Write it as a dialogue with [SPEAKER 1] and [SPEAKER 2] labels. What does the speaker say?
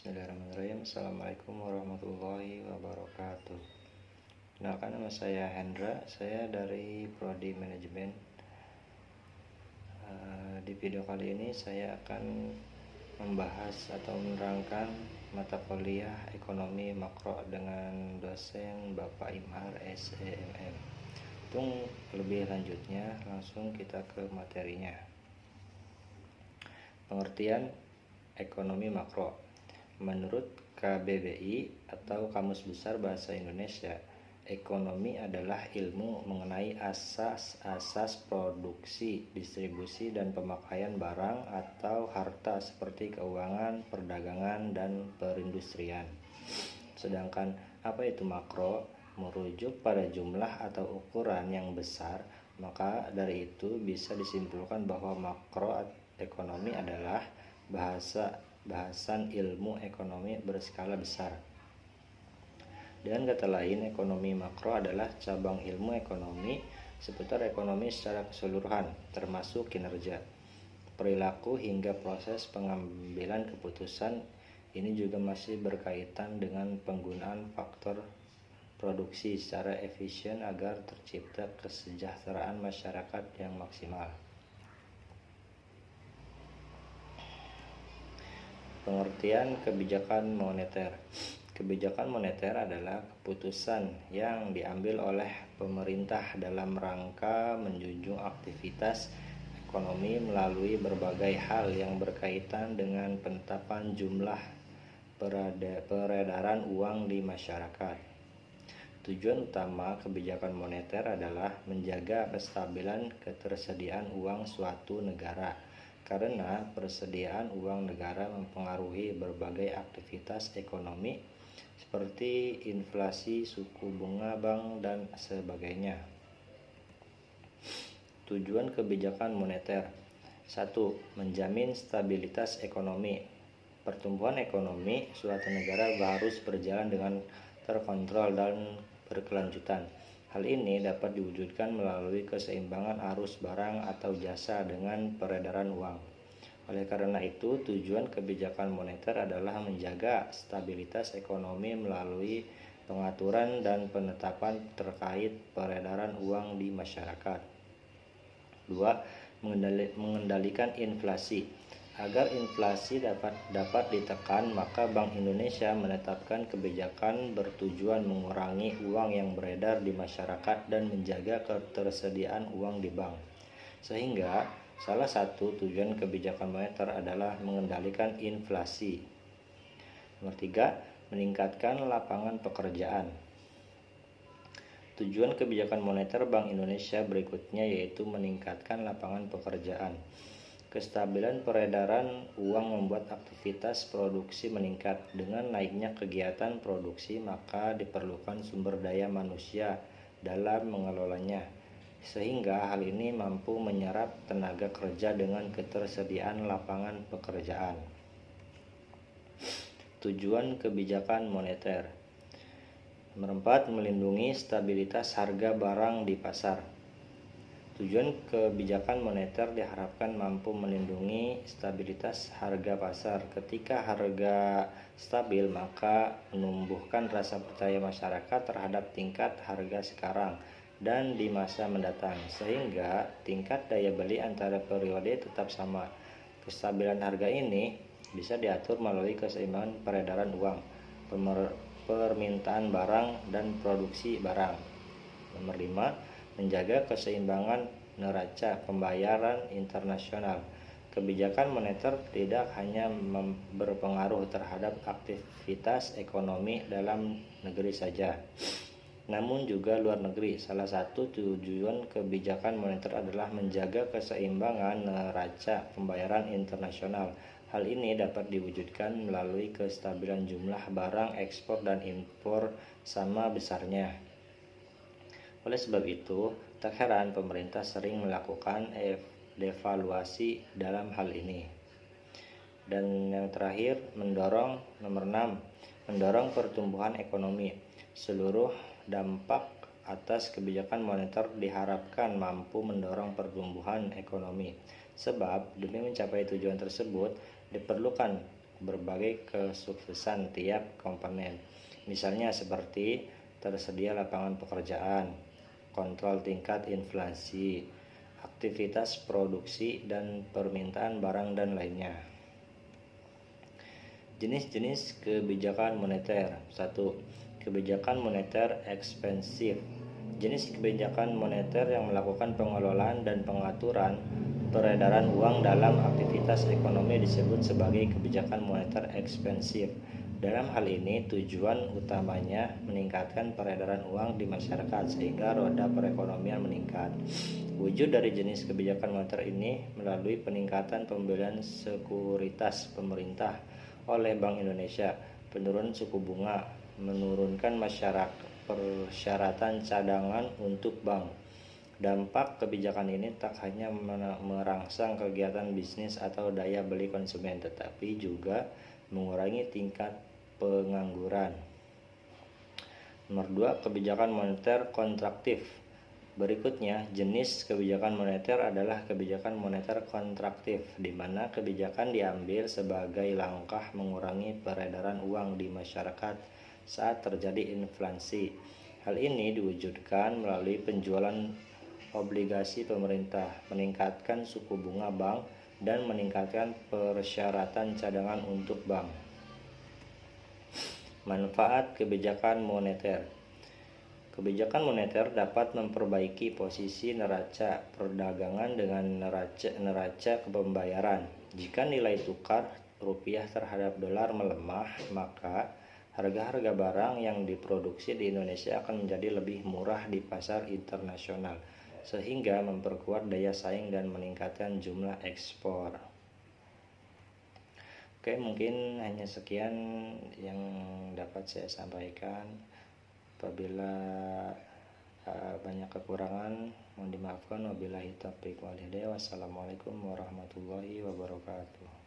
[SPEAKER 1] Bismillahirrahmanirrahim. Assalamualaikum warahmatullahi wabarakatuh. Kenalkan, nama saya Hendra. Saya dari Prodi Manajemen. Di video kali ini saya akan membahas atau menerangkan mata kuliah Ekonomi Makro dengan dosen Bapak Imhar SEMM. Untuk lebih lanjutnya, langsung kita ke materinya. Pengertian ekonomi makro. Menurut KBBI atau Kamus Besar Bahasa Indonesia, ekonomi adalah ilmu mengenai asas-asas produksi, distribusi, dan pemakaian barang atau harta seperti keuangan, perdagangan, dan perindustrian. Sedangkan apa itu makro? Merujuk pada jumlah atau ukuran yang besar, maka dari itu bisa disimpulkan bahwa makro ekonomi adalah bahasan ilmu ekonomi berskala besar. Dengan kata lain, ekonomi makro adalah cabang ilmu ekonomi seputar ekonomi secara keseluruhan, termasuk kinerja, perilaku, hingga proses pengambilan keputusan. Ini juga masih berkaitan dengan penggunaan faktor produksi secara efisien agar tercipta kesejahteraan masyarakat yang maksimal. Pengertian kebijakan moneter. Kebijakan moneter adalah keputusan yang diambil oleh pemerintah dalam rangka menjunjung aktivitas ekonomi melalui berbagai hal yang berkaitan dengan penetapan jumlah peredaran uang di masyarakat. Tujuan utama kebijakan moneter adalah menjaga kestabilan ketersediaan uang suatu negara, karena persediaan uang negara mempengaruhi berbagai aktivitas ekonomi seperti inflasi, suku bunga bank, dan sebagainya. Tujuan kebijakan moneter: 1. Menjamin stabilitas ekonomi. Pertumbuhan ekonomi suatu negara harus berjalan dengan terkontrol dan berkelanjutan. Hal ini dapat diwujudkan melalui keseimbangan arus barang atau jasa dengan peredaran uang. Oleh karena itu, tujuan kebijakan moneter adalah menjaga stabilitas ekonomi melalui pengaturan dan penetapan terkait peredaran uang di masyarakat. 2. Mengendalikan inflasi. Agar inflasi dapat ditekan, maka Bank Indonesia menetapkan kebijakan bertujuan mengurangi uang yang beredar di masyarakat dan menjaga ketersediaan uang di bank. Sehingga salah satu tujuan kebijakan moneter adalah mengendalikan inflasi. Nomor 3, meningkatkan lapangan pekerjaan. Tujuan kebijakan moneter Bank Indonesia berikutnya yaitu meningkatkan lapangan pekerjaan. Kestabilan peredaran uang membuat aktivitas produksi meningkat. Dengan naiknya kegiatan produksi, maka diperlukan sumber daya manusia dalam mengelolanya, sehingga hal ini mampu menyerap tenaga kerja dengan ketersediaan lapangan pekerjaan. Tujuan kebijakan moneter. Nomor 4, melindungi stabilitas harga barang di pasar. Tujuan kebijakan moneter diharapkan mampu melindungi stabilitas harga pasar. Ketika harga stabil, maka menumbuhkan rasa percaya masyarakat terhadap tingkat harga sekarang dan di masa mendatang, sehingga tingkat daya beli antara periode tetap sama. Kestabilan harga ini bisa diatur melalui keseimbangan peredaran uang, permintaan barang, dan produksi barang. Nomor 5, menjaga keseimbangan neraca pembayaran internasional. Kebijakan moneter tidak hanya berpengaruh terhadap aktivitas ekonomi dalam negeri saja, namun juga luar negeri. Salah satu tujuan kebijakan moneter adalah menjaga keseimbangan neraca pembayaran internasional. Hal ini dapat diwujudkan melalui kestabilan jumlah barang ekspor dan impor sama besarnya. Oleh sebab itu, tak heran pemerintah sering melakukan devaluasi dalam hal ini. Dan yang terakhir, nomor 6, mendorong pertumbuhan ekonomi. Seluruh dampak atas kebijakan moneter diharapkan mampu mendorong pertumbuhan ekonomi. Sebab demi mencapai tujuan tersebut diperlukan berbagai kesuksesan tiap komponen. Misalnya seperti tersedia lapangan pekerjaan, kontrol tingkat inflasi, aktivitas produksi dan permintaan barang dan lainnya. Jenis-jenis kebijakan moneter. 1. Kebijakan moneter ekspansif. Jenis kebijakan moneter yang melakukan pengelolaan dan pengaturan peredaran uang dalam aktivitas ekonomi disebut sebagai kebijakan moneter ekspansif. Dalam hal ini tujuan utamanya meningkatkan peredaran uang di masyarakat sehingga roda perekonomian meningkat. Wujud dari jenis kebijakan moneter ini melalui peningkatan pembelian sekuritas pemerintah oleh Bank Indonesia, penurunan suku bunga, menurunkan persyaratan cadangan untuk bank. Dampak kebijakan ini tak hanya merangsang kegiatan bisnis atau daya beli konsumen, tetapi juga mengurangi tingkat pengangguran. Nomor 2, kebijakan moneter kontraktif. Berikutnya, jenis kebijakan moneter adalah kebijakan moneter kontraktif, di mana kebijakan diambil sebagai langkah mengurangi peredaran uang di masyarakat saat terjadi inflasi. Hal ini diwujudkan melalui penjualan obligasi pemerintah, meningkatkan suku bunga bank, dan meningkatkan persyaratan cadangan untuk bank. Manfaat kebijakan moneter. Kebijakan moneter dapat memperbaiki posisi neraca perdagangan dengan neraca pembayaran. Jika nilai tukar rupiah terhadap dolar melemah, maka harga-harga barang yang diproduksi di Indonesia akan menjadi lebih murah di pasar internasional, sehingga memperkuat daya saing dan meningkatkan jumlah ekspor. Oke, mungkin hanya sekian yang dapat saya sampaikan. Apabila banyak kekurangan mohon dimaafkan. Wabillahi taufiq wal hidayah. Wassalamualaikum warahmatullahi wabarakatuh.